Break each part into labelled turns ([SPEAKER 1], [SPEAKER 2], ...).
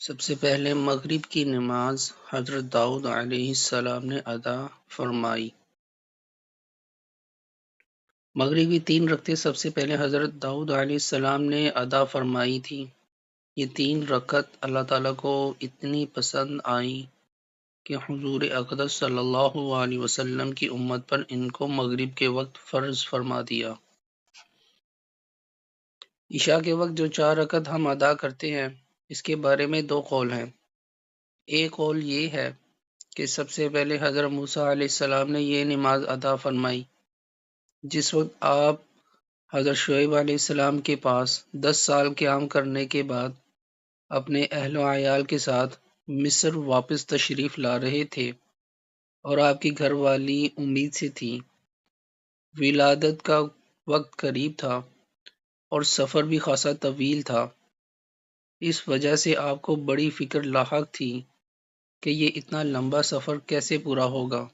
[SPEAKER 1] سب سے پہلے مغرب کی نماز حضرت داؤد علیہ السلام نے ادا فرمائی۔ مغرب کی 3 رکعتیں سب سے پہلے حضرت داؤد علیہ السلام نے ادا فرمائی تھی۔ یہ 3 رکعت اللہ تعالیٰ کو اتنی پسند آئیں کہ حضور اقدس صلی اللہ علیہ وسلم کی امت پر ان کو مغرب کے وقت فرض فرما دیا۔ عشاء کے وقت جو 4 رکعت ہم ادا کرتے ہیں، اس کے بارے میں 2 قول ہیں۔ ایک قول یہ ہے کہ سب سے پہلے حضرت موسیٰ علیہ السلام نے یہ نماز ادا فرمائی جس وقت آپ حضرت شعیب علیہ السلام کے پاس 10 سال قیام کرنے کے بعد اپنے اہل و عیال کے ساتھ مصر واپس تشریف لا رہے تھے اور آپ کی گھر والی امید سے تھی۔ ولادت کا وقت قریب تھا اور سفر بھی خاصا طویل تھا، اس وجہ سے آپ کو بڑی فکر لاحق تھی کہ یہ اتنا لمبا سفر کیسے پورا ہوگا۔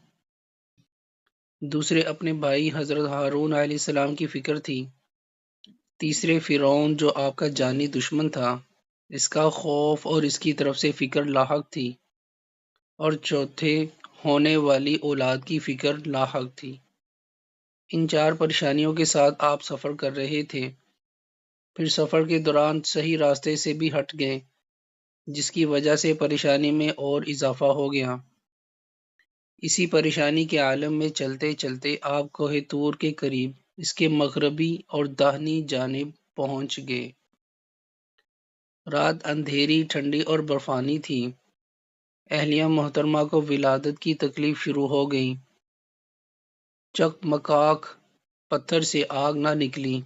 [SPEAKER 1] دوسرے اپنے بھائی حضرت ہارون علیہ السلام کی فکر تھی۔ تیسرے فرعون جو آپ کا جانی دشمن تھا، اس کا خوف اور اس کی طرف سے فکر لاحق تھی، اور چوتھے ہونے والی اولاد کی فکر لاحق تھی۔ ان 4 پریشانیوں کے ساتھ آپ سفر کر رہے تھے، پھر سفر کے دوران صحیح راستے سے بھی ہٹ گئے، جس کی وجہ سے پریشانی میں اور اضافہ ہو گیا۔ اسی پریشانی کے عالم میں چلتے چلتے آپ کوہ طور کے قریب اس کے مغربی اور داہنی جانب پہنچ گئے۔ رات اندھیری، ٹھنڈی اور برفانی تھی۔ اہلیہ محترمہ کو ولادت کی تکلیف شروع ہو گئی۔ چکمکاک پتھر سے آگ نہ نکلی۔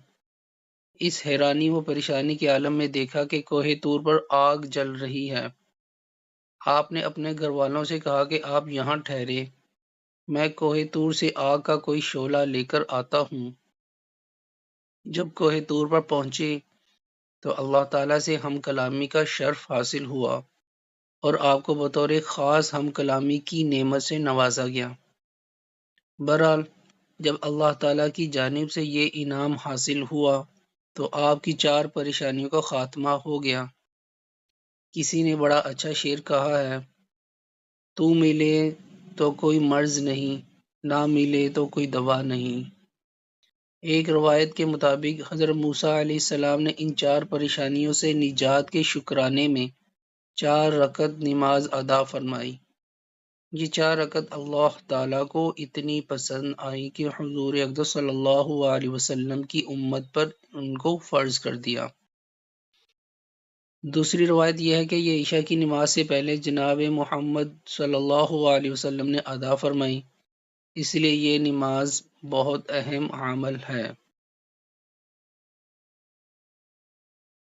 [SPEAKER 1] اس حیرانی و پریشانی کے عالم میں دیکھا کہ کوہ طور پر آگ جل رہی ہے۔ آپ نے اپنے گھر والوں سے کہا کہ آپ یہاں ٹھہرے، میں کوہ طور سے آگ کا کوئی شعلہ لے کر آتا ہوں۔ جب کوہ طور پر پہنچے تو اللہ تعالیٰ سے ہم کلامی کا شرف حاصل ہوا اور آپ کو بطور خاص ہم کلامی کی نعمت سے نوازا گیا۔ بہرحال جب اللہ تعالیٰ کی جانب سے یہ انعام حاصل ہوا تو آپ کی 4 پریشانیوں کا خاتمہ ہو گیا۔ کسی نے بڑا اچھا شعر کہا ہے: تو ملے تو کوئی مرض نہیں، نہ ملے تو کوئی دوا نہیں۔ ایک روایت کے مطابق حضرت موسیٰ علیہ السلام نے ان 4 پریشانیوں سے نجات کے شکرانے میں 4 رکعت نماز ادا فرمائی۔ یہ 4 رکعت اللہ تعالیٰ کو اتنی پسند آئی کہ حضور اقدس صلی اللہ علیہ وسلم کی امت پر ان کو فرض کر دیا۔ دوسری روایت یہ ہے کہ یہ عشاء کی نماز سے پہلے جناب محمد صلی اللہ علیہ وسلم نے ادا فرمائی، اس لیے یہ نماز بہت اہم عمل ہے۔